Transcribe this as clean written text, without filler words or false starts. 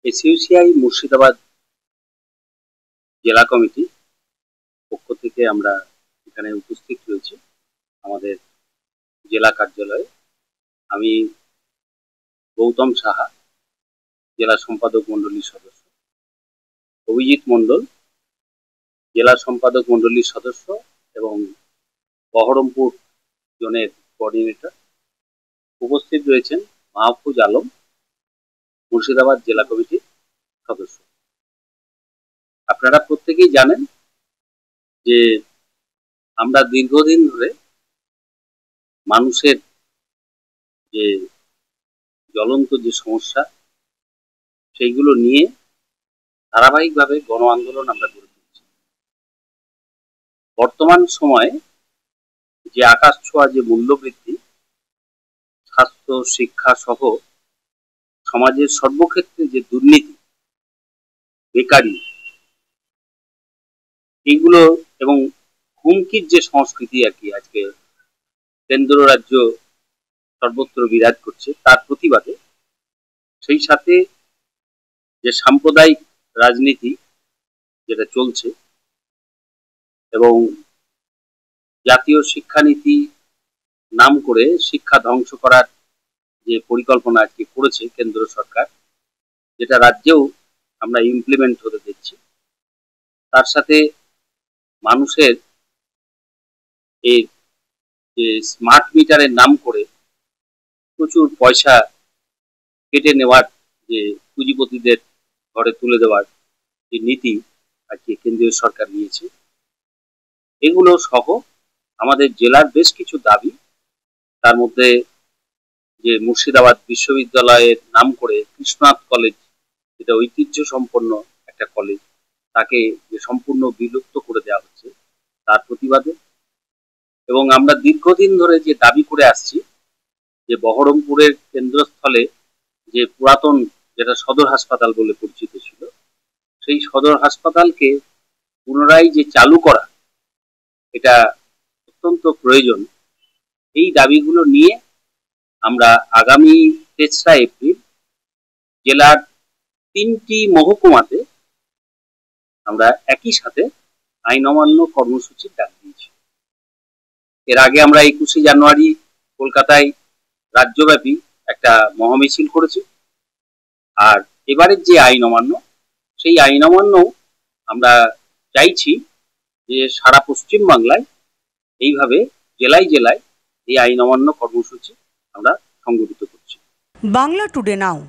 এসইউসিআই মুর্শিদাবাদ জেলা কমিটি পক্ষ থেকে আমরা এখানে উপস্থিত রয়েছি আমাদের জেলা কার্যালয়ে। আমি গৌতম সাহা, জেলা সম্পাদক মণ্ডলীর সদস্য, অভিজিৎ মণ্ডল, জেলা সম্পাদক মণ্ডলীর সদস্য এবং বহরমপুর জোনের কোঅর্ডিনেটর। উপস্থিত রয়েছেন মাহফুজ আলম, মুর্শিদাবাদ জেলা কমিটির সদস্য। আপনারা প্রত্যেকেই জানেন যে আমরা দীর্ঘদিন ধরে মানুষের যে জ্বলন্ত যে সমস্যা সেইগুলো নিয়ে ধারাবাহিকভাবে গণ আন্দোলন আমরা গড়ে তুলছি। বর্তমান সময়ে যে আকাশ ছোঁয়া যে মূল্যবৃদ্ধি, স্বাস্থ্য, শিক্ষা সহ সমাজের সর্বক্ষেত্রে যে দুর্নীতি, বেকারি, এইগুলো এবং হুমকির যে সংস্কৃতি আর কি আজকে কেন্দ্র রাজ্য সর্বত্র বিরাজ করছে, তার প্রতিবাদে, সেই সাথে যে সাম্প্রদায়িক রাজনীতি যেটা চলছে এবং জাতীয় শিক্ষানীতি নাম করে শিক্ষা ধ্বংস করার যে পরিকল্পনা আজকে করেছে কেন্দ্র সরকার, যেটা রাজ্যেও আমরা ইমপ্লিমেন্ট হতে দেখছি, তার সাথে মানুষের এই যে স্মার্ট মিটারের নাম করে প্রচুর পয়সা কেটে নেওয়ার যে পুঁজিপতিদের ঘরে তুলে দেওয়ার যে নীতি আজকে কেন্দ্রীয় সরকার নিয়েছে, এগুলো সহ আমাদের জেলার বেশ কিছু দাবি। তার মধ্যে যে মুর্শিদাবাদ বিশ্ববিদ্যালয়ের নাম করে কৃষ্ণনাথ কলেজ, যেটা ঐতিহ্য সম্পন্ন একটা কলেজ, তাকে যে সম্পূর্ণ বিলুপ্ত করে দেওয়া হচ্ছে তার প্রতিবাদে, এবং আমরা দীর্ঘদিন ধরে যে দাবি করে আসছি যে বহরমপুরের কেন্দ্রস্থলে যে পুরাতন যেটা সদর হাসপাতাল বলে পরিচিত ছিল, সেই সদর হাসপাতালকে পুনরায় যে চালু করা, এটা অত্যন্ত প্রয়োজন। এই দাবিগুলো নিয়ে আমরা আগামী 3রা এপ্রিল জেলার 3টি মহকুমাতে আমরা একই সাথে আইন অমান্য কর্মসূচির ডাক দিয়েছি। এর আগে আমরা 21শে জানুয়ারি কলকাতায় রাজ্যব্যাপী একটা মহামিছিল করেছি। আর এবারের যে আইন অমান্য, সেই আইন অমান্য আমরা চাইছি যে সারা পশ্চিম বাংলায় এইভাবে জেলায় জেলায় এই আইন অমান্য কর্মসূচি আমরা সংগঠিত করছি। বাংলা টুডে নাও।